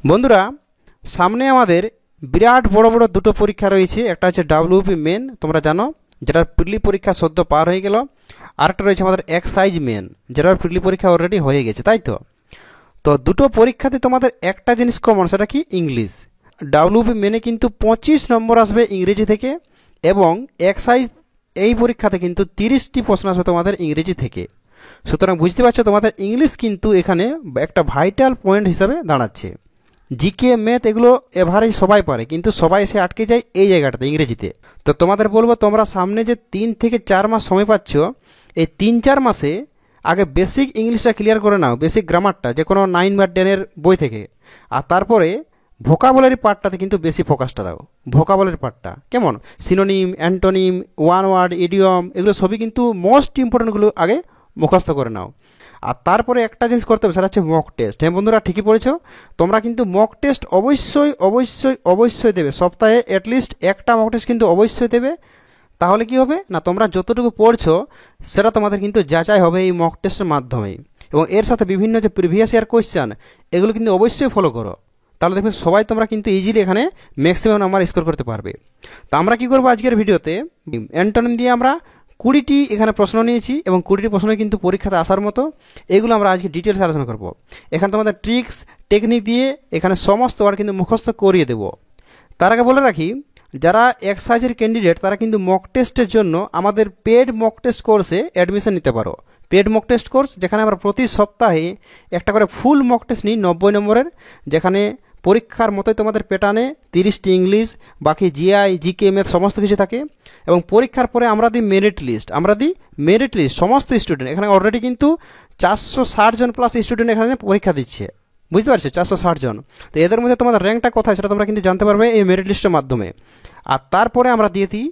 বন্ধুরা, সামনে আমাদের বিরাট বড় বড় দুটো পরীক্ষা রয়েছে। একটা হচ্ছে ডাব্লিউপি মেন, তোমরা জানো, যেটার প্রিলি পরীক্ষা সদ্য পার হয়ে গেল। আরেকটা রয়েছে আমাদের এক্সাইজ মেন, যেটার প্রিলি পরীক্ষা অলরেডি হয়ে গেছে, তাই তো। তো দুটো পরীক্ষাতে তোমাদের একটা জিনিস কমন, সেটা কি? ইংলিশ। ডাব্লিউপি মেনে কিন্তু 25 নম্বর আসবে ইংরেজি থেকে, এবং এক্সাইজ এই পরীক্ষাতে কিন্তু 30টি প্রশ্ন আসবে তোমাদের ইংরেজি থেকে। সুতরাং বুঝতে পারছো, তোমাদের ইংলিশ কিন্তু এখানে একটা ভাইটাল পয়েন্ট হিসাবে দাঁড়াচ্ছে। জিকে ম্যাথ এগুলো এভারেজ সবাই পারে, কিন্তু সবাই এসে আটকে যায় এই জায়গাটাতে, ইংরেজিতে। তো তোমাদের বলবো, তোমরা সামনে যে 3 থেকে 4 মাস সময় পাচ্ছ, এই 3-4 মাসে আগে বেসিক ইংলিশটা ক্লিয়ার করে নাও, বেসিক গ্রামারটা, যে কোনো 9 বা 10-এর বই থেকে। আর তারপরে ভোকাবুলারি পার্টটাতে কিন্তু বেশি ফোকাসটা দাও। ভোকাবুলারি পার্টটা কেমন, synonym, antonym, one word, idiom, এগুলো সবই কিন্তু মোস্ট ইম্পর্টেন্টগুলো আগে মুখস্থ করে নাও। আর তারপরে একটা জিনিস করতে হবে, সেটা হচ্ছে মক টেস্ট। হ্যাঁ বন্ধুরা, ঠিকই পড়েছো, তোমরা কিন্তু মক টেস্ট অবশ্যই অবশ্যই অবশ্যই দেবে। সপ্তাহে অ্যাটলিস্ট একটা মক টেস্ট কিন্তু অবশ্যই দেবে। তাহলে কি হবে না, তোমরা যতটুকু পড়ছো সেটা তোমাদের কিন্তু যাচাই হবে এই মক টেস্টের মাধ্যমেই। এবং এর সাথে বিভিন্ন যে প্রিভিয়াস ইয়ার কোয়েশ্চেন, এগুলো কিন্তু অবশ্যই ফলো করো। তাহলে দেখবে সবাই তোমরা কিন্তু ইজিলি এখানে ম্যাক্সিমাম নাম্বার স্কোর করতে পারবে। তো আমরা কি করবো আজকের ভিডিওতে, অ্যান্টোনিম দিয়ে আমরা 20টি এখানে প্রশ্ন নিয়েছি, এবং 20টি প্রশ্ন কিন্তু পরীক্ষাতে আসার মতো। এগুলো আমরা আজকে ডিটেলস আলোচনা করব। এখানে তোমাদের ট্রিক্স টেকনিক দিয়ে এখানে সমস্ত ওয়ার্ড কিন্তু মুখস্থ করিয়ে দেব। তার আগে বলে রাখি, যারা এক্সাইজের ক্যান্ডিডেট তারা কিন্তু মক টেস্টের জন্য আমাদের পেড মক টেস্ট কোর্সে অ্যাডমিশন নিতে পারো। পেড মক টেস্ট কোর্স, যেখানে আমরা প্রতি সপ্তাহে একটা করে ফুল মক টেস্ট নিই 90 নম্বরের, যেখানে পরীক্ষার মতোই তোমাদের প্যাটার্নে 30টি ইংলিশ, বাকি জিআই, জিকে, ম্যাথ সমস্ত কিছু থাকে। এবং পরীক্ষার পরে আমরা দিই মেরিট লিস্ট সমস্ত স্টুডেন্ট। এখানে অলরেডি কিন্তু 460 জন প্লাস স্টুডেন্ট এখানে পরীক্ষা দিচ্ছে, বুঝতে পারছো, 460 জন। তো এদের মধ্যে তোমাদের র্যাঙ্কটা কোথায় সেটা তোমরা কিন্তু জানতে পারবে এই মেরিট লিস্টের মাধ্যমে। আর তারপরে আমরা দিয়ে দিই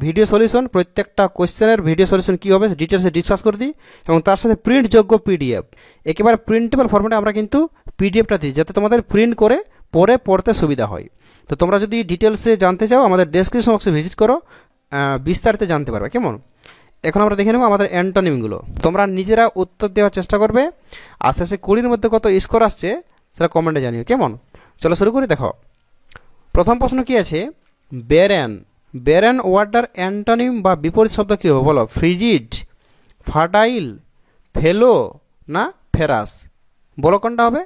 ভিডিও সলিউশন, প্রত্যেকটা কোয়েশ্চেনের ভিডিও সলিউশন কী হবে ডিটেলসে ডিসকাস করে দিই। এবং তার সাথে প্রিন্টযোগ্য পিডিএফ, একেবারে প্রিন্টেবল ফরম্যাটে আমরা কিন্তু পিডিএফটা দিই, যাতে তোমাদের প্রিন্ট করে পরে পড়তে সুবিধা হয়। তো তোমরা যদি ডিটেলসে জানতে চাও, আমাদের ডেসক্রিপশন বক্সে ভিজিট করো, বিস্তারিত জানতে পারবে, কেমন। এখন আমরা দেখে নেব আমাদের অ্যান্টোনিমগুলো। তোমরা নিজেরা উত্তর দেওয়ার চেষ্টা করবে, আর শেষে 20-র মধ্যে কত স্কোর আসছে সেটা কমেন্টে জানিও, কেমন। চলো শুরু করি। দেখো, প্রথম প্রশ্ন কি আছে, ব্যারেন ওয়ার্ডটার অ্যান্টোনিম বা বিপরীত শব্দ কী হবে বলো? ফ্রিজিড, ফার্টাইল, ফেলো না ফেরাস? বলো কোনটা হবে।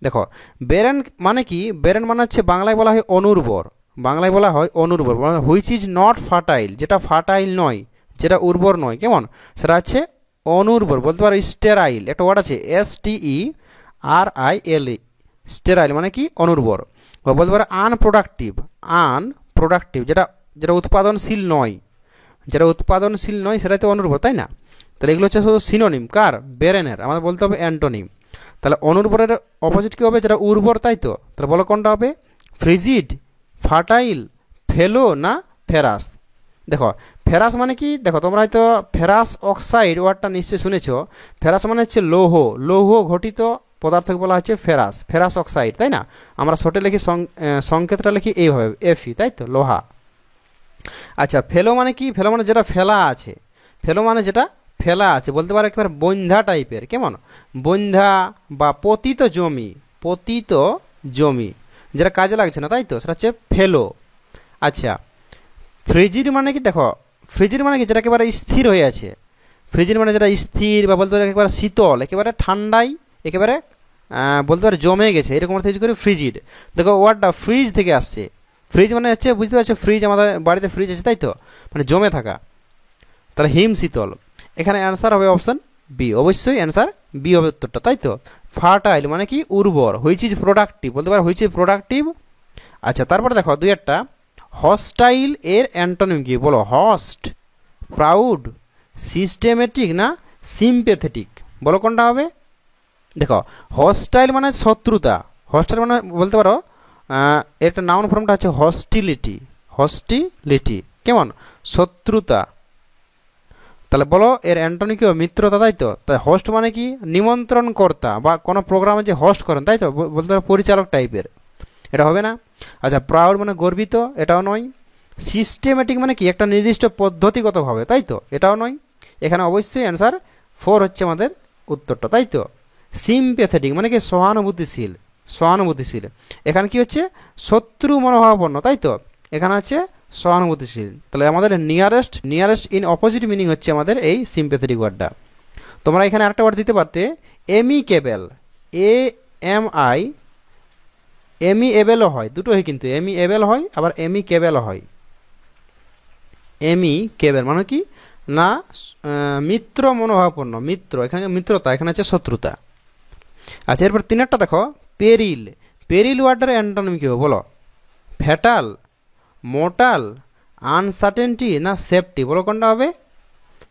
দেখো, ব্যারেন মানে কি? ব্যারেন মানে হচ্ছে বাংলায় বলা হয় অনুর্বর, হুইচ ইজ নট ফার্টাইল, যেটা ফার্টাইল নয়, যেটা উর্বর নয়, কেমন, সেটা হচ্ছে অনুর্বর। বলতে পারো স্টেরাইল, একটা ওয়ার্ড আছে STERIL, স্টেরাইল মানে কি? অনুর্বর। বলতে পারো আনপ্রোডাক্টিভ, যেটা উৎপাদনশীল নয়, সেটাই তো অনুর্বর, তাই না? তাহলে এগুলো হচ্ছে শুধু সিনোনিম কার? ব্যারেনের। আমাদের বলতে হবে অ্যান্টোনিম। তাহলে অনুর্বরের অপোজিট কী হবে? যেটা উর্বর, তাই তো। তাহলে বলো কোনটা হবে? ফ্রিজিড, ফার্টাইল, ফেলো না ফেরাস? দেখো, ফেরাস মানে কি? দেখো, তোমরা হয়তো ফেরাস অক্সাইড ওয়ার্ডটা নিশ্চয়ই শুনেছ। ফেরাস মানে হচ্ছে লৌহ ঘটিত পদার্থকে বলা হচ্ছে ফেরাস অক্সাইড, তাই না? আমরা শর্টে লিখি, সংকেতটা লিখি এইভাবে Fe, তাই তো, লোহা। আচ্ছা, ফেলো মানে কি? ফেলো মানে যেটা ফেলা আছে, বলতে পারো একেবারে বন্ধ্যা টাইপের, কেমন, বন্ধ্যা বা পতিত জমি, যেটা কাজে লাগছে না, তাই তো, সেটা হচ্ছে ফেলো। আচ্ছা, ফ্রিজিড মানে কি? দেখো, ফ্রিজিড মানে কি? যেটা একেবারে স্থির হয়ে আছে। ফ্রিজিড মানে যেটা স্থির, বা বলতে পারে একেবারে শীতল, একেবারে ঠান্ডায় একেবারে বলতে পারে জমে গেছে, এরকম অর্থ ইউজ করি ফ্রিজিড। দেখো, ওয়ার্ডটা ফ্রিজ থেকে আসছে। ফ্রিজ মানে হচ্ছে, বুঝতে পারছো, ফ্রিজ, আমাদের বাড়িতে ফ্রিজ আছে, তাই তো, মানে জমে থাকা। তাহলে হিম শীতল। এখানে অ্যান্সার হবে অপশান বি, অবশ্যই অ্যান্সার বি হবে উত্তরটা, তাই তো। ফার্টাইল মানে কি? উর্বর। হুইচ ইজ প্রোডাক্টিভ, বলতে পারো হুইচ ইজ প্রোডাক্টিভ। আচ্ছা, তারপরে দেখো দুই একটা, হস্টাইল এর অ্যান্টোনিম কি বলো? হস্ট, প্রাউড, সিস্টেমেটিক না সিম্প্যাথেটিক? বলো কোনটা হবে। দেখো, হস্টাইল মানে শত্রুতা, মানে বলতে পারো একটা নাউন ফর্মটা হচ্ছে হস্টিলিটি, কেমন, শত্রুতা। তাহলে বলো এর অ্যান্টোনিম কি? মিত্রতা, তাই তো। তাই হোস্ট মানে কি? নিমন্ত্রণকর্তা, বা কোনো প্রোগ্রামে যে হোস্ট করেন, তাই তো, বলতে পারো পরিচালক টাইপের, এটা হবে না। আচ্ছা, প্রাউড মানে গর্বিত, এটাও নয়। সিস্টেমেটিক মানে কি? একটা নির্দিষ্ট পদ্ধতিগতভাবে, তাই তো, এটাও নয়। এখানে অবশ্যই অ্যান্সার 4 হচ্ছে আমাদের উত্তরটা, তাই তো। সিম্প্যাথেটিক মানে কি? সহানুভূতিশীল, সহানুভূতিশীল। এখানে কি হচ্ছে শত্রু মনোভাবাপন্ন, তাই তো, এখানে হচ্ছে সহানুভূতিশীল। তাহলে আমাদের নিয়ারেস্ট ইন অপোজিট মিনিং হচ্ছে আমাদের এই সিম্প্যাথেটিক ওয়ার্ডটা। তোমরা এখানে আরেকটা ওয়ার্ড দিতে পারতে এমিকেবল, AMI, এমিএবেলও হয়, দুটোই কিন্তু এমিএবেল হয় আবার এমিকেবেলও হয়। এমিকেবেল মানে কি না মিত্র মনোভাবাপন্ন, মিত্র এখানে মিত্রতা, এখানে হচ্ছে শত্রুতা। আচ্ছা এরপর 3 দেখো পেরিল। পেরিল ওয়ার্ডের অ্যান্টোনিম কি হবে বলো? ফ্যাটাল, মোর্টাল, আনসার্টেনটি না সেফটি, বলো কোনটা হবে?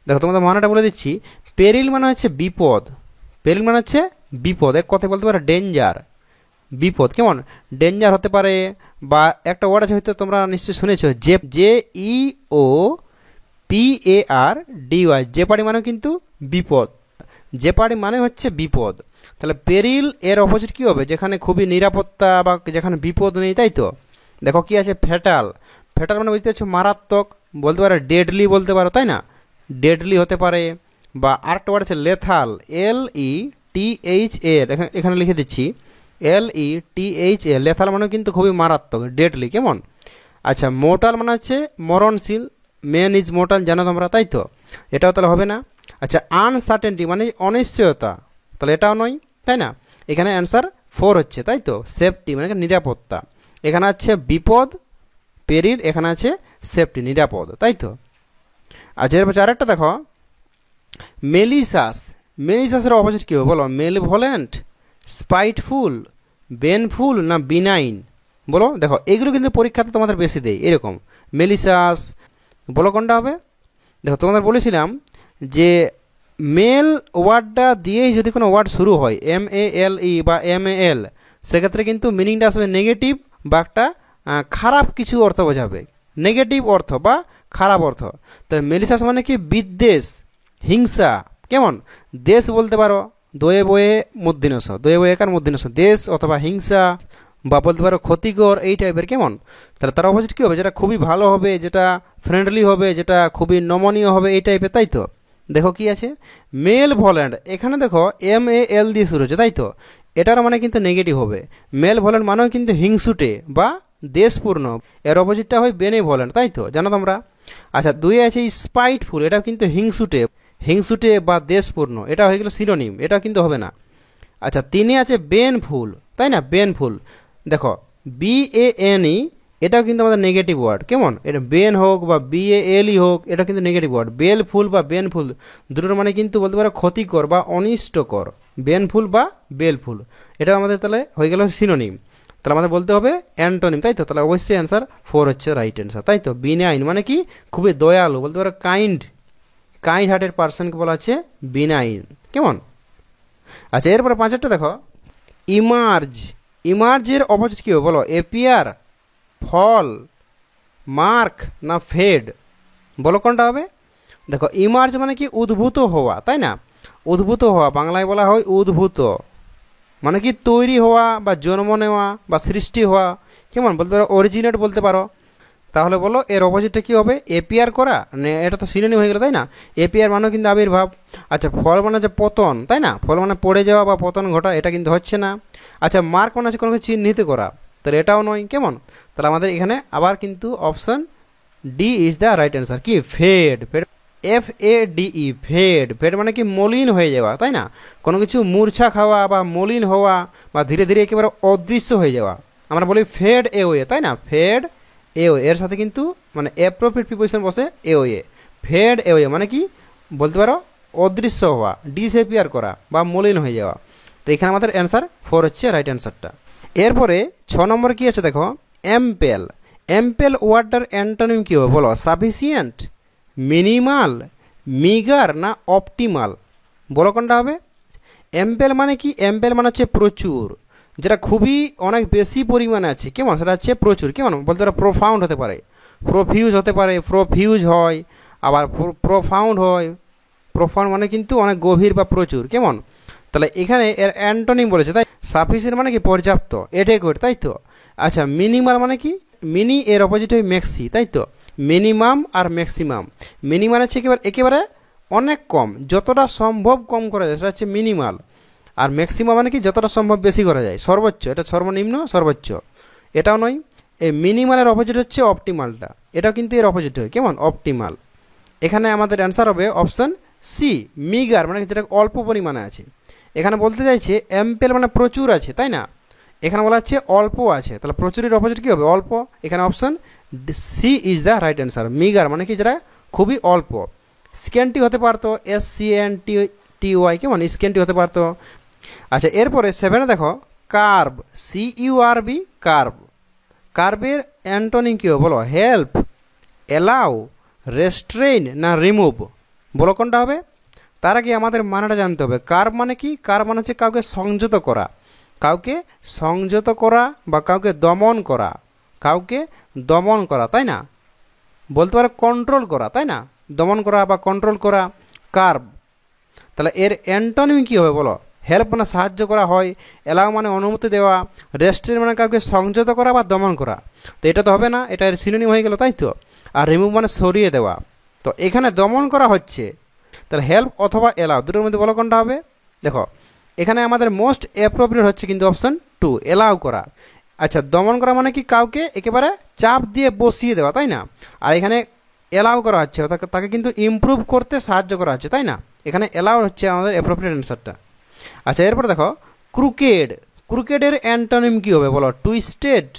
দেখো তোমাদের মানেটা বলে দিচ্ছি। পেরিল মানে হচ্ছে বিপদ, পেরিল মানে হচ্ছে বিপদ, এক কথায় বলতে পারো ডেঞ্জার, বিপদ। কেমন ডেঞ্জার হতে পারে, বা একটা ওয়ার্ড আছে হয়তো তোমরা নিশ্চয়ই শুনেছো JEOPARDY, জেপাড়ি মানে কিন্তু বিপদ, জেপাড়ি মানে হচ্ছে বিপদ। তাহলে পেরিল এর অপোজিট কী হবে? যেখানে খুবই নিরাপত্তা বা যেখানে বিপদ নেই, তাই তো। দেখো কি আছে ফ্যাটাল, ফ্যাটাল মানে বুঝতে পারছো মারাত্মক, বলতে পারো ডেডলি বলতে পারো, তাই না, ডেডলি হতে পারে। বা আরেকটা ওয়ার্ড আছে লেথাল, LETHAL, এখানে লিখে দিচ্ছি LETHAL, লেথাল মানে কিন্তু খুবই মারাত্মক, ডেডলি। কেমন আচ্ছা মোর্টাল মানে হচ্ছে মরণশীল, ম্যান ইজ মোর্টাল জানো তোমরা, তাই তো, এটাও তাহলে হবে না। আচ্ছা আনসার্টেনটি মানে অনিশ্চয়তা, তাহলে এটাও নয়, তাই না। এখানে অ্যান্সার 4 হচ্ছে, তাই তো। সেফটি মানে নিরাপত্তা, এখানে আছে বিপদ পেরিল, এখানে আছে সেফটি নিরাপদ, তাই তো। আচ্ছা এরপর আরেকটা দেখো মেলিসাস। মেলিসাসের অপোজিট কী হবে বলো? মেলভোলেন্ট, স্পাইটফুল, বেনফুল না বিনাইন, বলো। দেখো এগুলো কিন্তু পরীক্ষাতে তোমাদের বেশি দেয় এরকম মেলিসাস, বলো কোনটা হবে? দেখো তোমাদের বলেছিলাম যে মেল ওয়ার্ডটা দিয়েই যদি কোনো ওয়ার্ড শুরু হয় MALE বা MAL, সেক্ষেত্রে কিন্তু মিনিংটা আসবে নেগেটিভ বা একটা খারাপ কিছু অর্থ বোঝাবে, নেগেটিভ অর্থ বা খারাপ অর্থ। তো মেলিসাস মানে কি বিদ্বেষ, হিংসা। কেমন দেশ বলতে পারো দয়ে বয়ে মূর্ধন্যস, দয়ে বয়ে একার মূর্ধন্যস, দেশ অথবা হিংসা, বা বলতে পারো ক্ষতিকর, এই টাইপের। কেমন তাহলে তার অপোজিট কী হবে? যেটা খুবই ভালো হবে, যেটা ফ্রেন্ডলি হবে, যেটা খুবই নমনীয় হবে, এই টাইপের, তাই তো। দেখো কি আছে মেল ভলেন্ট, এখানে দেখো MAL দিয়ে শুরু হচ্ছে, তাই তো, এটার মানে কিন্তু নেগেটিভ হবে। মেল ভলেন্ট মানেও কিন্তু হিংসুটে বা দেশপূর্ণ, এর অপোজিটটা হয় বেনেভলেন্ট, তাই তো, জানো তোমরা। আচ্ছা 2 আছে স্পাইটফুল, এটাও কিন্তু হিংসুটে, হিংসুটে বা দেশপূর্ণ, এটা হয়ে গেল সিনোনিম, এটা কিন্তু হবে না। আচ্ছা 3 আছে বেনফুল, তাই না, বেনফুল। দেখো BANE, এটাও কিন্তু আমাদের নেগেটিভ ওয়ার্ড। কেমন এটা বেন হোক বা BALE হোক, এটা কিন্তু নেগেটিভ ওয়ার্ড। বেলফুল বা বেনফুল দুটোর মানে কিন্তু বলতে পারো ক্ষতিকর বা অনিষ্টকর, বেনফুল বা বেলফুল, এটা আমাদের তাহলে হয়ে গেল সিনোনিম। তাহলে আমাদের বলতে হবে অ্যান্টোনিম, তাই তো। তাহলে অবশ্যই অ্যান্সার 4 হচ্ছে রাইট অ্যান্সার, তাই তো। বিনাইন মানে কি খুবই দয়ালু, বলতে পারো কাইন্ড, কাইন্ড হার্টেড পার্সনকে বলা হচ্ছে বিনাইন। কেমন আচ্ছা এরপরে 5টা দেখো ইমার্জ। ইমার্জের অপোজিট কী হবে বলো? এপিয়ার, ফল, মার্ক না ফেড, বলো কোনটা হবে? দেখো ইমার্জ মানে কি উদ্ভূত হওয়া, তাই না, উদ্ভূত হওয়া, বাংলায় বলা হয় উদ্ভূত, মানে কি তৈরি হওয়া বা জন্ম নেওয়া বা সৃষ্টি হওয়া। কেমন বলতে পারো অরিজিনেট বলতে পারো। তাহলে বলো এর অপোজিটটা কী হবে? এপিয়ার করা, এটা তো সিনোনিম হয়ে গেল, তাই না। এপিয়ার মানেও কিন্তু আবির্ভাব। আচ্ছা ফল মানে হচ্ছে পতন, তাই না, ফল মানে পড়ে যাওয়া বা পতন ঘটা, এটা কিন্তু হচ্ছে না। আচ্ছা মার্ক মানে হচ্ছে কোনো কিছু চিহ্নিত করা, তাহলে এটাও নয়। কেমন তাহলে আমাদের এখানে আবার কিন্তু option D is the right answer. কি fade, fade FADE, fade, fade মানে কি মলিন হয়ে যাওয়া, তাই না, কোনো কিছু মূর্ছা খাওয়া বা মলিন হওয়া বা ধীরে ধীরে একেবারে অদৃশ্য হয়ে যাওয়া, আমরা বলি ফেড এওয়ে, তাই না, ফেড এওয়ে, এর সাথে কিন্তু মানে অ্যাপ্রোপ্রিয়েট প্রিপোজিশন বসে এওয়ে। ফেড এওয়ে মানে কি বলতে পারো অদৃশ্য হওয়া, ডিসঅ্যাপিয়ার করা বা মলিন হয়ে যাওয়া। তো এখানে আমাদের অ্যান্সার 4 হচ্ছে রাইট অ্যান্সারটা। এরপরে 6 নম্বর কি আছে দেখো এম্পেল। এম্পেল ওয়ার্ডটার অ্যান্টোনিম কী হবে বলো? সাফিসিয়েন্ট, মিনিমাল, মিগার না অপটিমাল, বলো কোনটা হবে? এম্পেল মানে কি? এম্পেল মানে হচ্ছে প্রচুর, যেটা খুবই অনেক বেশি পরিমাণে আছে। কেমন সেটা হচ্ছে প্রচুর। কেমন বলতে পারো প্রোফাউন্ড হতে পারে, প্রফিউজ হতে পারে, প্রফিউজ হয়, আবার প্রোফাউন্ড হয়। প্রোফাউন্ড মানে কিন্তু অনেক গভীর বা প্রচুর। কেমন তাহলে এখানে এর অ্যান্টোনিম বলেছে, তাই সাফিসিয়েন্ট মানে কি পর্যাপ্ত, এডেকুয়েট, তাই তো। আচ্ছা মিনিমাল মানে কি? মিনি এর অপোজিট হয় ম্যাক্সি, তাই তো। মিনিমাম আর ম্যাক্সিমাম, মিনিমাম হচ্ছে একেবারে অনেক কম, যতটা সম্ভব কম করা যায় সেটা হচ্ছে মিনিমাল। আর ম্যাক্সিমাম মানে কি যতটা সম্ভব বেশি করা যায়, সর্বোচ্চ, এটা সর্বনিম্ন সর্বোচ্চ, এটাও নয়। এই মিনিমালের অপোজিট হচ্ছে অপটিমালটা, এটাও কিন্তু এর অপোজিট হয়, কেমন, অপটিমাল। এখানে আমাদের অ্যান্সার হবে অপশান সি, মিগার, মানে যেটা অল্প পরিমাণে আছে। এখানে বলতে চাইছে অ্যাম্পেল মানে প্রচুর আছে, তাই না, এখানে বলা হচ্ছে অল্প আছে, তাহলে প্রচুরের অপোজিট কী হবে, অল্প। এখানে option C is the right answer, মিগার মানে কি যেটা খুবই অল্প। স্ক্যান্টি হতে পারতো, SCANTY, কেমন, স্ক্যান্টি হতে পারতো। আচ্ছা, এরপরে 7 দেখো, কার্ভ, CURV, কার্ভ। কার্ভের অ্যান্টোনিম কী হবে বলো, হেল্প, অ্যালাউ, রেস্ট্রেইন না রিমুভ, বলো কোনটা হবে। তার আগে আমাদের মানেটা জানতে হবে। কার্ভ মানে কি, কার্ভ মানে হচ্ছে কাউকে সংযত করা, কাউকে সংযত করা বা কাউকে দমন করা, কাউকে দমন করা, তাই না, বলতে পারে কন্ট্রোল করা, তাই না, দমন করা বা কন্ট্রোল করা, কার্ভ। তাহলে এর অ্যান্টোনিম কী হবে বলো, হেল্প মানে সাহায্য করা হয়, অ্যালাউ মানে অনুমতি দেওয়া, রেস্ট্রেইন মানে কাউকে সংযত করা বা দমন করা। তো এটা তো হবে না, এটা এর সিনোনিম হয়ে গেল, তাই তো। আর রিমুভ মানে সরিয়ে দেওয়া, তো এখানে দমন করা হচ্ছে, তাহলে হেল্প অথবা অ্যালাউ দুটোর মধ্যে বলো কোনটা হবে। দেখো এখানে আমাদের মোস্ট অ্যাপ্রোপ্রিয়েট হচ্ছে কিন্তু অপশান 2, অ্যালাউ করা। আচ্ছা, দমন করা মানে কি কাউকে একেবারে চাপ দিয়ে বসিয়ে দেওয়া, তাই না, আর এখানে অ্যালাউ করা হচ্ছে, তাকে কিন্তু ইমপ্রুভ করতে সাহায্য করা হচ্ছে, তাই না, এখানে অ্যালাউ হচ্ছে আমাদের অ্যাপ্রোপ্রিয়েট অ্যান্সারটা। আচ্ছা, এরপর দেখো ক্রুকেড, ক্রুকেডের অ্যান্টোনিম কী হবে বলো, টুইস্টেড,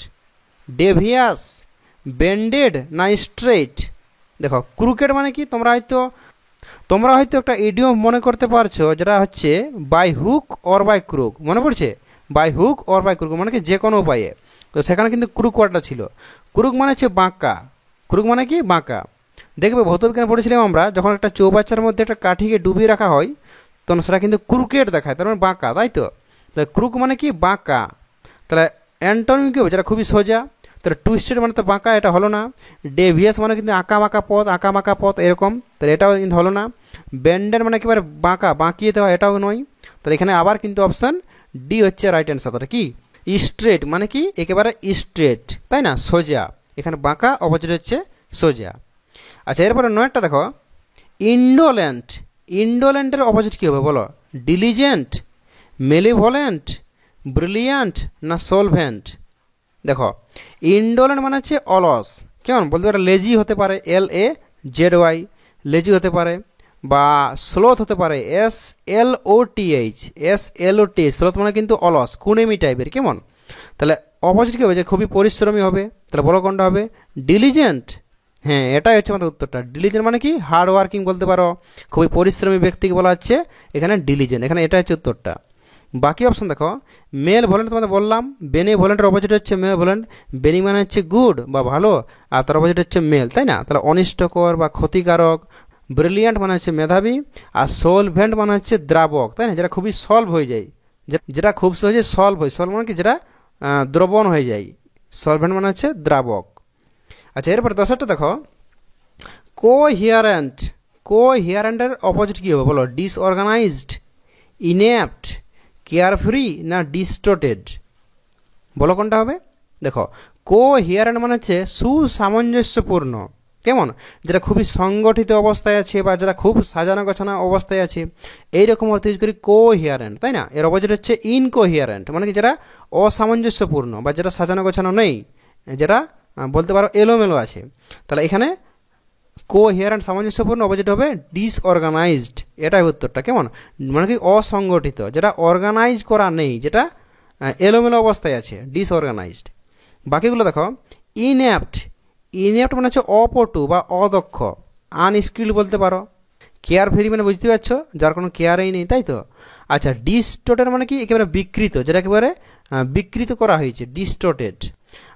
ডেভিয়াস, বেন্ডেড না স্ট্রেইট। দেখো ক্রুকেড মানে কি, তোমরা হয়তো একটা ইডিয়ম মনে করতে পারছো, যেটা হচ্ছে by hook or by crook, মনে পড়ছে, by hook or by crook মানে কি যে কোনো উপায়ে। তো সেখানে কিন্তু ক্রুক ওয়ার্ডটা ছিল। ক্রুক মানে হচ্ছে বাঁকা, ক্রুক মানে কি বাঁকা। দেখবে ভৌতবিজ্ঞানে পড়েছিলাম আমরা, যখন একটা চৌবাচ্চার মধ্যে একটা কাঠিকে ডুবিয়ে রাখা হয় তখন সেটা কিন্তু ক্রুকেড দেখায়, তার মানে বাঁকা, তাই তো। তাহলে ক্রুক মানে কি বাঁকা, তাহলে অ্যান্টোনিম কী হবে, যেটা খুবই সোজা। তাহলে টুইস্টেড মানে তো বাঁকা, এটা হলো না। ডেভিয়াস মানে কিন্তু আঁকা বাঁকা পথ এরকম, তাহলে এটাও কিন্তু হলো না। বেন্ডেড মানে একেবারে বাঁকা, বাঁকিয়ে দেওয়া, এটাও নয়। তাহলে এখানে আবার কিন্তু অপশান ডি হচ্ছে রাইট অ্যান্সার। তাহলে কি স্ট্রেট মানে কি একেবারে স্ট্রেট, তাই না, সোজা, এখানে বাঁকা, অপোজিট হচ্ছে সোজা। আচ্ছা, এরপরে 9টা দেখো, ইন্ডোলেন্ট, ইন্ডোলেন্টের অপোজিট কী হবে বলো, ডিলিজেন্ট, মেলিভোলেন্ট, ব্রিলিয়ান্ট না সলভেন্ট। দেখো ইন্ডোলেন্ট মানে হচ্ছে অলস, কেমন, বলতে পারে লেজি হতে পারে, LAZY, লেজি হতে পারে, বা স্লোথ হতে পারে, SLOTH, স্লোথ মানে কিন্তু অলস, কুড়েমি টাইপের, কেমন। তাহলে অপোজিট কী হবে, যে খুবই পরিশ্রমী হবে, তাহলে বলো কোনটা হবে, ডিলিজেন্ট। হ্যাঁ, এটাই হচ্ছে আমাদের উত্তরটা। ডিলিজেন্ট মানে কি হার্ড ওয়ার্কিং বলতে পারো, খুবই পরিশ্রমী ব্যক্তিকে বলা হচ্ছে এখানে ডিলিজেন্ট, এখানে এটা হচ্ছে উত্তরটা। বাকি অপশন দেখো, মেল ভলেন্ট তোমাদের বললাম, বেনি ভলেন্টের অপোজিট হচ্ছে মেল ভলেন্ট, বেনি মানে হচ্ছে গুড বা ভালো, আর তার অপোজিট হচ্ছে মেল, তাই না, তাহলে অনিষ্টকর বা ক্ষতিকারক। ব্রিলিয়ান্ট মানে হচ্ছে মেধাবী, আর সলভেন্ট মানে হচ্ছে দ্রাবক, তাই না, যেটা খুবই সলভ হয়ে যায়, যেটা খুব সহজে সলভ হয়, সলভ মানে কি যেটা দ্রবণ হয়ে যায়, সলভেন্ট মানে হচ্ছে দ্রাবক। আচ্ছা, এরপর 10টা দেখো, কোহিয়ারেন্ট, কোহিয়ারেন্টের অপোজিট কী হবে বলো, ডিসঅর্গানাইজড, ইনঅ্যাপ্ট, কেয়ারফ্রি না ডিস্টোর্টেড, বলো কোনটা হবে। দেখো কোহিয়ারেন্ট মানে হচ্ছে সুসামঞ্জস্যপূর্ণ, কেমন, যেটা খুবই সংগঠিত অবস্থায় আছে বা যেটা খুব সাজানো গোছানো অবস্থায় আছে, এইরকম অর্থ ইউজ করি কোহিয়ারেন্ট, তাই না। এর অপোজিট হচ্ছে ইনকোহিয়ারেন্ট, মানে কি যেটা অসামঞ্জস্যপূর্ণ বা যেটা সাজানো গোছানো নেই, যেটা বলতে পারো এলোমেলো আছে। তাহলে এখানে কোহিয়ারেন্ট সামঞ্জস্যপূর্ণ, অপোজিট হবে ডিসঅর্গানাইজড, এটাই উত্তরটা, কেমন, মানে কি অসংগঠিত, যেটা অর্গানাইজ করা নেই, যেটা এলোমেলো অবস্থায় আছে, ডিসঅর্গানাইজড। বাকিগুলো দেখো, ইনঅ্যাপ্ট, ইনঅ্যাপ্ট মানে হচ্ছে অপটু বা অদক্ষ, আনস্কিল্ড বলতে পারো। কেয়ার ফ্রি মানে বুঝতে পারছো, যার কোনো কেয়ারই নেই, তাই তো। আচ্ছা, ডিস্টোর্টেড মানে কি একেবারে বিকৃত, যেটা একেবারে বিকৃত করা হয়েছে, ডিস্টোর্টেড।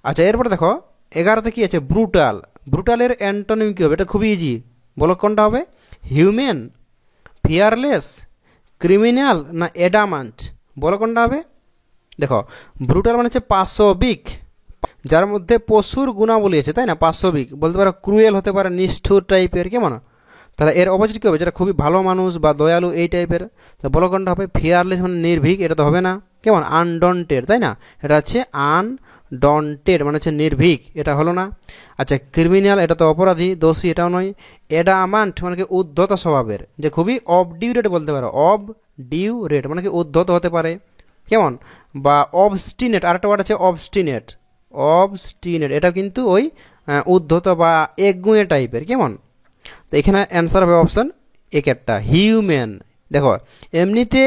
আচ্ছা, এরপরে দেখো 11তে কী আছে, ব্রুটাল, ব্রুটালের অ্যান্টোনিম কী হবে, এটা খুবই ইজি, বলো কোনটা হবে, হিউম্যান, ফিয়ারলেস, ক্রিমিনাল না অ্যাডামান্ট, বলো কোনটা হবে। দেখো ব্রুটাল মানে হচ্ছে পাশবিক, যার মধ্যে পশুর গুণাবলী আছে, তাই না, পাশবিক বলতে পারো, ক্রুয়েল হতে পারে, নিষ্ঠুর টাইপের, কেমন। তাহলে এর অপোজিট কী হবে, যেটা খুবই ভালো মানুষ বা দয়ালু এই টাইপের, তো বলো কোনটা হবে, ফিয়ারলেস মানে নির্ভীক, এটা তো হবে না, কেমন, আনডন্টেড, তাই না, এটা হচ্ছে আনডন্টেড মানে হচ্ছে নির্ভীক, এটা হলো না। আচ্ছা, ক্রিমিনাল, এটা তো অপরাধী, দোষী, এটাও নয়। অ্যাডামান্ট মানে কি উদ্ধত স্বভাবের, যে খুবই অবডিউটেড বলতে পারো, ডিউরেট মানে কি উদ্ধত হতে পারে, কেমন, বা অবস্টিনেট, আরেকটা ওয়ার্ড আছে অবস্টিনেট, অবস্টিনেট এটা কিন্তু ওই উদ্ধত বা একগুঁয়ে টাইপের, কেমন। তো এখানে অ্যান্সার হবে অপশান একেরটা হিউম্যান। দেখো এমনিতে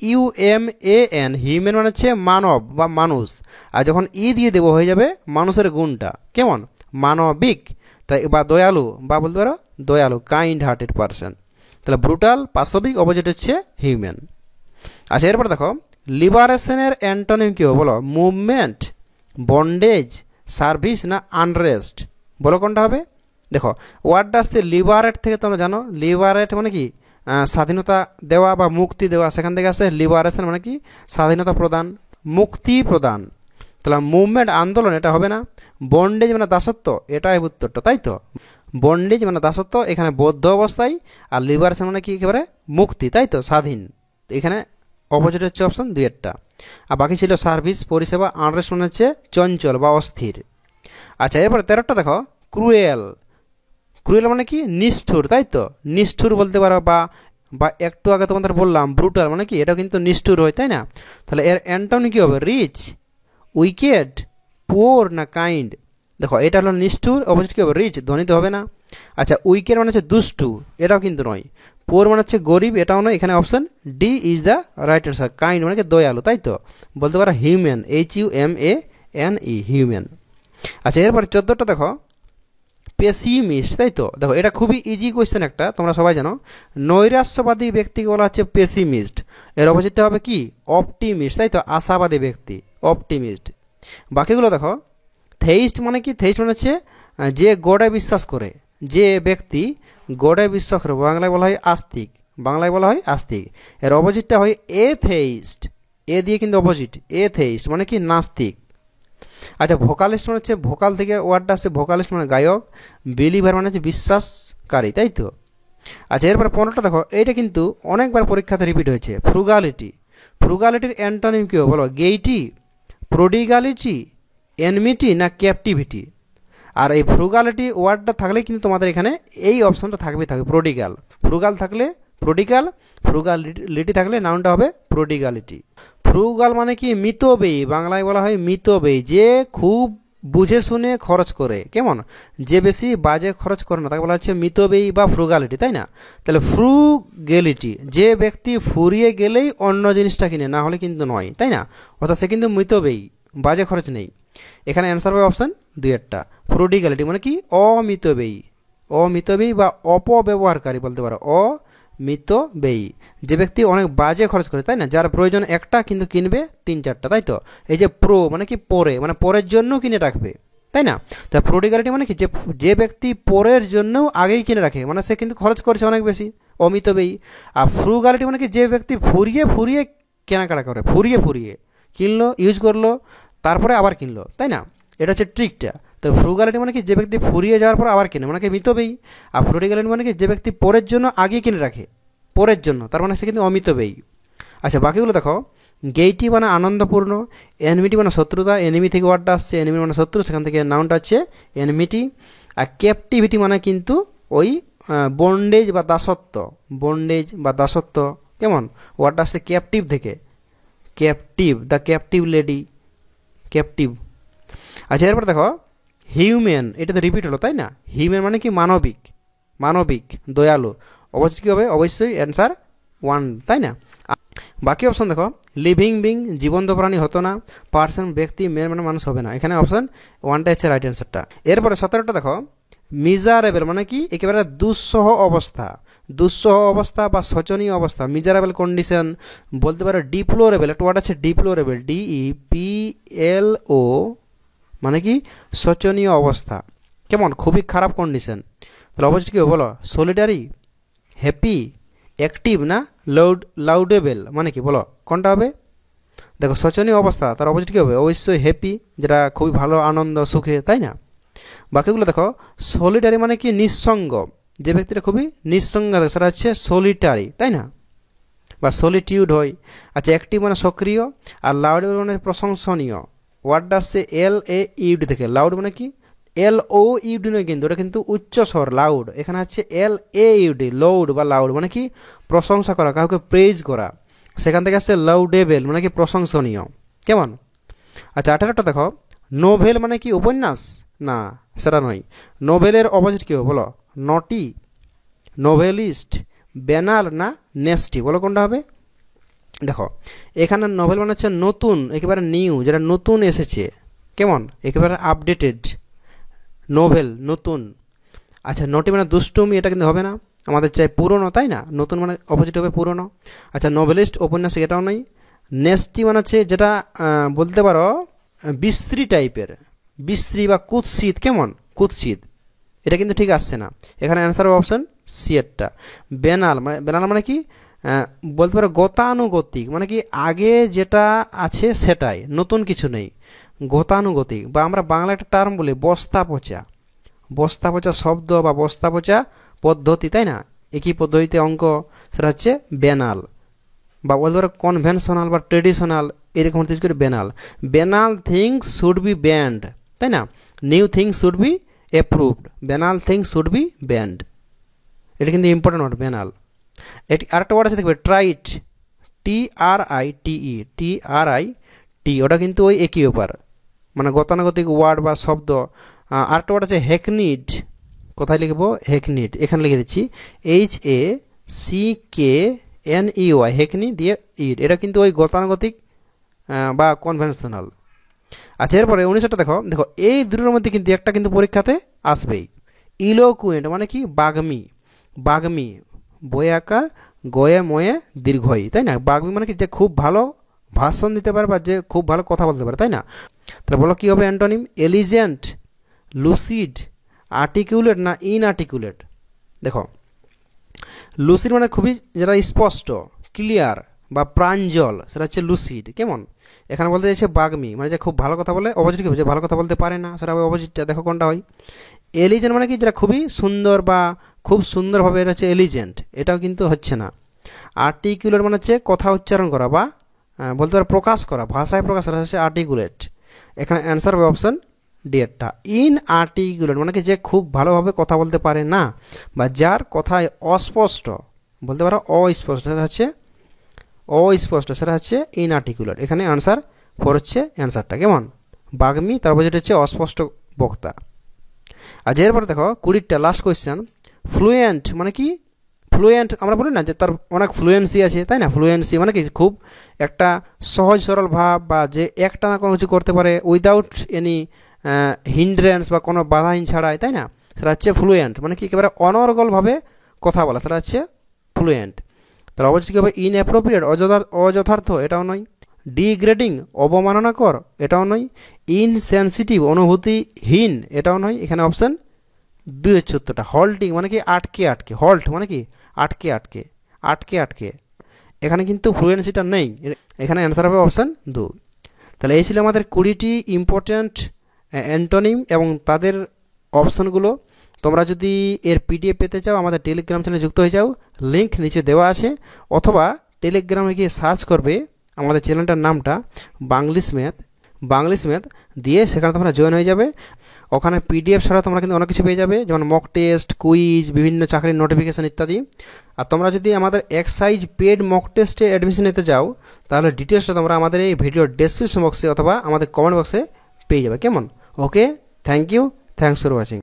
HUMAN হিউম্যান মানে হচ্ছে মানব বা মানুষ, আর যখন দিয়ে দেবো হয়ে যাবে মানুষের গুণটা, কেমন, মানবিক, তাই বা দয়ালু, বা বলতে পারো দয়ালু, কাইন্ড হার্টেড পারসন। তাহলে ব্রুটাল পাশবিক, অপোজিট হচ্ছে হিউম্যান। আচ্ছা এরপর দেখো লিবারেশনের অ্যান্টোনিম কী হবে বলো, মুভমেন্ট, বন্ডেজ, সার্ভিস না আনরেস্ট, বলো কোনটা হবে। দেখো ওয়ার্ডটা আসছে লিবারেট থেকে, তোমরা জানো লিবারেট মানে কি স্বাধীনতা দেওয়া বা মুক্তি দেওয়া, সেখান থেকে আসে লিবারেশন মানে কি স্বাধীনতা প্রদান, মুক্তি প্রদান। তাহলে মুভমেন্ট আন্দোলন এটা হবে না, বন্ডেজ মানে দাসত্ব, এটাই উত্তরটা, তাই তো, বন্ডেজ মানে দাসত্ব এখানে বদ্ধ অবস্থায়, আর লিবারেশন মানে কি একেবারে মুক্তি, তাই তো, স্বাধীন। তো এখানে অপোজিট হচ্ছে অপশান 2-টা। আর বাকি ছিল সার্ভিস পরিষেবা, আনরেস্ট মানে হচ্ছে চঞ্চল বা অস্থির। আচ্ছা এরপরে 13টা দেখো ক্রুয়েল, ক্রুয়েল মানে কি নিষ্ঠুর, তাই তো, নিষ্ঠুর বলতে পারো, বা বা একটু আগে তোমাদের বললাম ব্রুটাল মানে কি এটা কিন্তু নিষ্ঠুর হয়, তাই না। তাহলে এর অ্যান্টোনিম কী হবে, রিচ, উইকেড, পুওর না কাইন্ড। দেখো এটা হলো নিষ্ঠুর, অপোজিট কী হবে রিচ, ধনী তো হবে না। আচ্ছা উইকেড মানে হচ্ছে দুষ্টু, এটাও কিন্তু নয়। পুওর মানে হচ্ছে গরিব, এটাও নয়। এখানে option D is the right answer, kind মানে কি দয়ালু, তাই তো, বলতে পারো হিউম্যান, HUMANE হিউম্যান। আচ্ছা এরপর 14টা দেখো পেসিমিস্ট, তাই তো। দেখো এটা খুবই ইজি কোয়েশ্চেন একটা, তোমরা সবাই জানো নৈরাশ্যবাদী ব্যক্তিকে বলা হচ্ছে পেসিমিস্ট, এর অপোজিটটা হবে কি অপটিমিস্ট, তাই তো, আশাবাদী ব্যক্তি, অপটিমিস্ট। বাকিগুলো দেখো থেইস্ট মানে কি, থেইস্ট মানে হচ্ছে যে গডে বিশ্বাস করে, যে ব্যক্তি গডে বিশ্বাস করে, বাংলায় বলা হয় আস্তিক, বাংলায় বলা হয় আস্তিক। এর অপোজিটটা হয় এথেইস্ট, এ দিয়ে কিন্তু অপোজিট, এথেইস্ট মানে কি নাস্তিক। আচ্ছা ভোকালিস্ট মানে হচ্ছে, ভোকাল থেকে ওয়ার্ডটা আসছে, ভোকালিস্ট মানে গায়ক, বিলিভার মানে হচ্ছে বিশ্বাসকারী, তাই তো। আচ্ছা এরপরে 15টা দেখো, এইটা কিন্তু অনেকবার পরীক্ষাতে রিপিট হয়েছে, ফ্রুগালিটি, ফ্রুগালিটির অ্যান্টোনিম কী হবে বলো, গেইটি, প্রোডিগালিটি, এনমিটি না ক্যাপটিভিটি। আর এই ফ্রুগালিটি ওয়ার্ডটা থাকলে কিন্তু তোমাদের এখানে এই অপশানটা থাকবে, প্রোডিগাল, ফ্রুগাল থাকলে প্রোডিগাল, ফ্রুগালিটি থাকলে নাউনটা হবে প্রোডিগালিটি। ফ্রুগাল মানে কি মিতব্যয়ী, বাংলায় বলা হয় মিতব্যয়ী, যে খুব বুঝে শুনে খরচ করে, কেমন, যে বেশি বাজে খরচ করে না, তাকে বলা হচ্ছে মিতব্যয়ী বা ফ্রুগালিটি, তাই না। তাহলে ফ্রুগেলিটি, যে ব্যক্তি ফুরিয়ে গেলেই অন্য জিনিসটা কিনে, না হলে কিন্তু নয়, তাই না, অর্থাৎ সে কিন্তু মিতব্যয়ী, বাজে খরচ নেই। এখানে অ্যান্সার হবে অপশান 2-টা, প্রোডিগালিটি মানে কি অমিতব্যয়ী, অমিতব্যয়ী বা অপব্যবহারকারী বলতে পারো, অমিতব্যয়ী, যে ব্যক্তি অনেক বাজে খরচ করে, তাই না, যার প্রয়োজন একটা কিন্তু কিনবে 3-4টা, তাই তো। এই যে প্রো মানে কি পরে, মানে পরের জন্য কিনে রাখবে, তাই না। তা প্রোডিগালিটি মানে কি যে ব্যক্তি পরের জন্যও আগেই কিনে রাখে, মানে সে কিন্তু খরচ করছে অনেক বেশি, অমিতব্যয়ী। আর ফ্রুগালিটি মানে কি যে ব্যক্তি ফুরিয়ে ফুরিয়ে কেনাকাটা করে, ফুরিয়ে ফুরিয়ে কিনলো, ইউজ করলো, তারপরে আবার কিনলো, তাই না, এটা হচ্ছে ট্রিকটা। তো ফ্রুগালিটি মানে কি যে ব্যক্তি ফুরিয়ে যাওয়ার পর আবার কেনে, মানে কি মিতব্যয়ী। আর প্রোডিগালিটি মানে কি যে ব্যক্তি পরের জন্য আগে কিনে রাখে, পরের জন্য, তার মানে সে কিন্তু অমিতব্যয়ী। আচ্ছা বাকিগুলো দেখো গেইটি মানে আনন্দপূর্ণ, এনমিটি মানে শত্রুতা, এনিমি থেকে ওয়ার্ডটা আসছে, এনিমি মানে শত্রু, সেখান থেকে নাউনটা হচ্ছে এনমিটি। আর ক্যাপটিভিটি মানে কিন্তু ওই বন্ডেজ বা দাসত্ব, বন্ডেজ বা দাসত্ব, কেমন, ওয়ার্ডটা আসছে ক্যাপটিভ থেকে, captive, the captive lady, captive. আচ্ছা এরপর দেখো হিউম্যান, এটা তো রিপিট হলো, তাই না, হিউম্যান মানে কি মানবিক, মানবিক, দয়ালু, অবশ্যই কী হবে, অবশ্যই অ্যান্সার 1, তাই না। বাকি অপশান দেখো লিভিং বিং, জীবন্ত প্রাণী হতো না, পার্সন ব্যক্তি, মেন মানে মানুষ হবে না, এখানে অপশান 1টা হচ্ছে রাইট অ্যান্সারটা। এরপরে 17টা দেখো মিজারেবল মানে কি একেবারে দুঃসহ অবস্থা, দুঃসহ অবস্থা বা শোচনীয় অবস্থা, মিজারেবল কন্ডিশন বলতে পারো, ডিপ্লোরেবল, একটা ওয়ার্ড আছে ডিপ্লোরেবল, DEPLO মানে কি শোচনীয় অবস্থা, কেমন, খুবই খারাপ কন্ডিশন। তাহলে অবশ্যই কী বলো, সলিডারি, হ্যাপি, অ্যাক্টিভ না লাউডেবল মানে কি বলো কোনটা হবে। দেখো শোচনীয় অবস্থা, তার অপোজিট কী হবে, অবশ্যই হ্যাপি, যেটা খুবই ভালো, আনন্দ সুখে, তাই না। বাকিগুলো দেখো সলিটারি মানে কি নিঃসঙ্গ, যে ব্যক্তিটা খুবই নিঃসঙ্গ থাকে সেটা হচ্ছে সলিটারি, তাই না, বা সলিটিউড হয়। আচ্ছা অ্যাক্টিভ মানে সক্রিয়, আর লাউডেবল মানে প্রশংসনীয়, ওয়ার্ডটা আসছে LAUD থেকে, লাউড মানে কি LOUD নয় কিন্তু, এটা কিন্তু উচ্চ স্বর লাউড। এখানে হচ্ছে LAUD লাউড বা লাউড মানে কি প্রশংসা করা, কাউকে প্রেজ করা। সেখান থেকে আসছে লাউডেবল মানে কি প্রশংসনীয়। কেমন? আচ্ছা 18টা দেখো, নোভেল মানে কি উপন্যাস? না, সেটা নয়। নোভেলের অপোজিট কী হবে বলো? নটি, নোভেলিস্ট, ব্যানাল না নেস্টি, বলো কোনটা হবে? দেখো এখানে নোভেল মানে হচ্ছে নতুন, একেবারে নিউ, যেটা নতুন এসেছে। কেমন? একেবারে আপডেটেড নোভেল, নতুন। আচ্ছা নটি মানে দুষ্টুমি, এটা কিন্তু হবে না, আমাদের চাই পুরনো, তাই না? নতুন মানে অপোজিট হবে পুরনো। আচ্ছা নোভেলিস্ট উপন্যাসিক, এটাও নয়। নেস্টি মানে হচ্ছে যেটা বলতে পারো বিশ্রী টাইপের, বিশ্রী বা কুৎসিত। কেমন? কুৎসিত, এটা কিন্তু ঠিক আসছে না। এখানে অ্যান্সার হবে অপশান সি এরটা। বেনাল মানে, বেনাল মানে কি বলতে পারো গতানুগতিক, মানে কি আগে যেটা আছে সেটাই, নতুন কিছু নেই, গতানুগতিক। বা আমরা বাংলা একটা টার্ম বলি বস্তা পচা, বস্তা পচা শব্দ বা বস্তা পচা পদ্ধতি, তাই না? একই পদ্ধতিতে অঙ্ক, সেটা হচ্ছে বেনাল। বা বলতে পারো কনভেনশনাল বা ট্রেডিশনাল, এরকম কিছু করে banal. Banal things should be banned, তাই না? New things should be approved, banal things should be banned. এটা কিন্তু ইম্পর্টেন্ট ওয়ার্ড বেনাল। এটি আরেকটা ওয়ার্ড আছে দেখবে ট্রাইট, TRIT, ওটা কিন্তু ওই একই ব্যাপার, মানে গতানুগতিক ওয়ার্ড বা শব্দ। আরেকটা ওয়ার্ড আছে হ্যাকনিড, কোথায় লিখবো? হ্যাকনিড, এখানে লিখে দিচ্ছি HACKNEY, হ্যাকনি দিয়ে ইড, এটা কিন্তু ওই গতানুগতিক বা কনভেনশনাল। আচ্ছা এরপরে 19টা দেখো, দেখো এই দুটোর মধ্যে কিন্তু একটা কিন্তু পরীক্ষাতে আসবেই। ইলোকুয়েন্ট মানে কি বাগ্মী, বাগ্মী বয়ে আকার গয়ে ময়ে দীর্ঘই, তাই না? বাগ্মী মানে কি যে খুব ভালো ভাষণ দিতে পারে বা যে খুব ভালো কথা বলতে পারে, তাই না? তাহলে বলো কী হবে অ্যান্টোনিম? এলিজেন্ট, লুসিড, আর্টিকুলেট না ইনআর্টিকুলেট? দেখো লুসিড মানে খুবই যেটা স্পষ্ট, ক্লিয়ার বা প্রাঞ্জল, সেটা হচ্ছে লুসিড। কেমন? এখানে বলতে চাইছে বাগ্মী মানে যে খুব ভালো কথা বলে, অপোজিট কী হবে? যে ভালো কথা বলতে পারে না, সেটা হবে অপোজিটটা। দেখো কোনটা হয়? এলিজেন্ট মানে কি যেটা খুবই সুন্দর বা খুব সুন্দরভাবে, এটা হচ্ছে এলিজেন্ট, এটাও কিন্তু হচ্ছে না। আর্টিকুলেট মানে হচ্ছে কথা উচ্চারণ করা বা বলতে পারে প্রকাশ করা, ভাষায় প্রকাশ করা, হচ্ছে আর্টিকুলেট। এখানে অ্যান্সার হবে অপশান ডি এরটা। ইনআর্টিকুলেট মানে কি যে খুব ভালোভাবে কথা বলতে পারে না বা যার কথায় অস্পষ্ট, বলতে পারো অস্পষ্ট, সেটা হচ্ছে অস্পষ্ট, সেটা হচ্ছে ইনআর্টিকুলেট। এখানে অ্যান্সার 4 হচ্ছে অ্যান্সারটা। কেমন? বাগ্মী, তারপর যেটা হচ্ছে অস্পষ্ট বক্তা। আর এরপরে দেখো 20টা লাস্ট কোয়েশ্চেন। ফ্লুয়েন্ট মানে কি? ফ্লুয়েন্ট আমরা বলি না যে তার অনেক ফ্লুয়েন্সি আছে, তাই না? ফ্লুয়েন্সি মানে কি খুব একটা সহজ সরল ভাব, বা যে একটানা কোনো কিছু করতে পারে উইদাউট এনি হিন্ড্রেন্স বা কোনো বাধাহীন ছাড়াই, তাই না? সেটা হচ্ছে ফ্লুয়েন্ট মানে কি একেবারে অনর্গলভাবে কথা বলা, সেটা হচ্ছে ফ্লুয়েন্ট। তার অবশ্যই কী হবে? ইনঅ্যাপ্রোপ্রিয়েট, অযথার্থ, এটাও নয়। ডিগ্রেডিং, অবমাননাকর, এটাও নয়। ইনসেনসিটিভ, অনুভূতিহীন, এটাও নয়। এখানে অপশান 2 হচ্ছে উত্তরটা। হল্টিং মানে কি আটকে আটকে, হল্ট মানে কি আটকে আটকে, আটকে আটকে। এখানে কিন্তু ফ্লুয়েন্সিটা নেই, এখানে অ্যান্সার হবে অপশান 2। তাহলে এই ছিল আমাদের 20টি ইম্পর্ট্যান্ট অ্যান্টোনিম এবং তাদের অপশানগুলো। তোমরা যদি এর PDF পেতে চাও আমাদের টেলিগ্রাম চ্যানেলে যুক্ত হয়ে যাও, লিঙ্ক নিচে দেওয়া আছে, অথবা টেলিগ্রামে গিয়ে সার্চ করবে আমাদের চ্যানেলটার নামটা বাংলিশ ম্যাথ দিয়ে, সেখানে তোমরা জয়েন হয়ে যাবে। ওখানে PDF ছাড়া তোমরা কিন্তু অনেক কিছু পেয়ে যাবে, যেমন মক টেস্ট, কুইজ, বিভিন্ন চাকরির নোটিফিকেশান ইত্যাদি। আর তোমরা যদি আমাদের এক্সাইজ পেড মক টেস্টে অ্যাডমিশন নিতে চাও, তাহলে ডিটেলসটা তোমরা আমাদের এই ভিডিওর ডেসক্রিপশন বক্সে অথবা আমাদের কমেন্ট বক্সে পেয়ে যাবে। কেমন? Okay, thank you, thanks for watching.